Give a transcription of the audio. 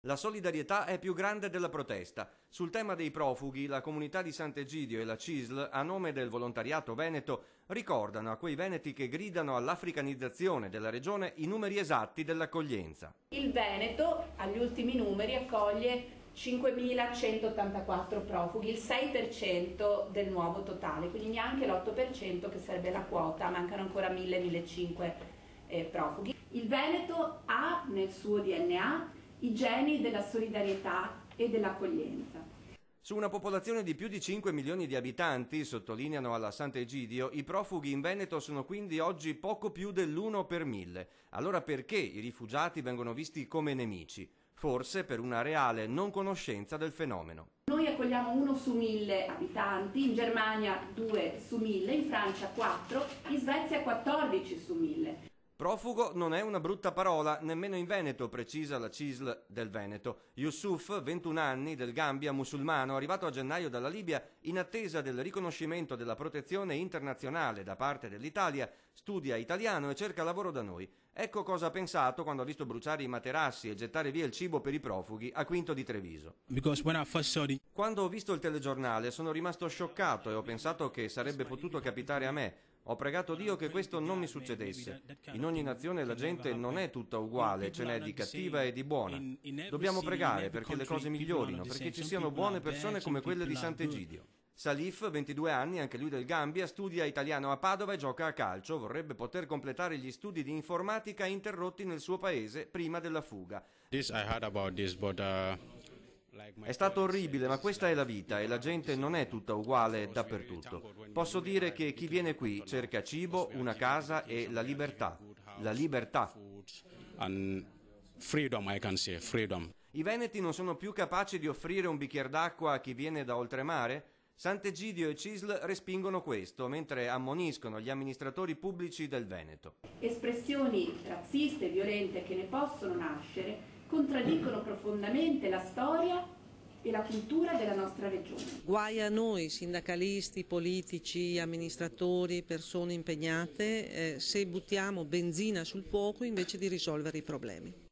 La solidarietà è più grande della protesta. Sul tema dei profughi, la comunità di Sant'Egidio e la CISL, a nome del volontariato veneto, ricordano a quei veneti che gridano all'africanizzazione della regione i numeri esatti dell'accoglienza. Il Veneto, agli ultimi numeri, accoglie 5.184 profughi, il 6% del nuovo totale, quindi neanche l'8% che sarebbe la quota, mancano ancora 1.000-1.500 profughi. Il Veneto ha nel suo DNA i geni della solidarietà e dell'accoglienza. Su una popolazione di più di 5 milioni di abitanti, sottolineano alla Sant'Egidio, i profughi in Veneto sono quindi oggi poco più dell'1 per 1000. Allora perché i rifugiati vengono visti come nemici? Forse per una reale non conoscenza del fenomeno. Noi accogliamo 1 su 1000 abitanti, in Germania 2 su 1000, in Francia 4, in Svezia 14 su 1000. Profugo non è una brutta parola, nemmeno in Veneto, precisa la CISL del Veneto. Yusuf, 21 anni, del Gambia, musulmano, arrivato a gennaio dalla Libia in attesa del riconoscimento della protezione internazionale da parte dell'Italia, studia italiano e cerca lavoro da noi. Ecco cosa ha pensato quando ha visto bruciare i materassi e gettare via il cibo per i profughi a Quinto di Treviso. Quando ho visto il telegiornale sono rimasto scioccato e ho pensato che sarebbe potuto capitare a me. Ho pregato Dio che questo non mi succedesse. In ogni nazione la gente non è tutta uguale, ce n'è di cattiva e di buona. Dobbiamo pregare perché le cose migliorino, perché ci siano buone persone come quelle di Sant'Egidio. Salif, 22 anni, anche lui del Gambia, studia italiano a Padova e gioca a calcio. Vorrebbe poter completare gli studi di informatica interrotti nel suo paese prima della fuga. È stato orribile, ma questa è la vita e la gente non è tutta uguale dappertutto. Posso dire che chi viene qui cerca cibo, una casa e la libertà. La libertà. I veneti non sono più capaci di offrire un bicchiere d'acqua a chi viene da oltremare? Sant'Egidio e CISL respingono questo, mentre ammoniscono gli amministratori pubblici del Veneto. Espressioni razziste e violente che ne possono nascere contraddicono profondamente la storia e la cultura della nostra regione. Guai a noi, sindacalisti, politici, amministratori, persone impegnate, se buttiamo benzina sul fuoco invece di risolvere i problemi.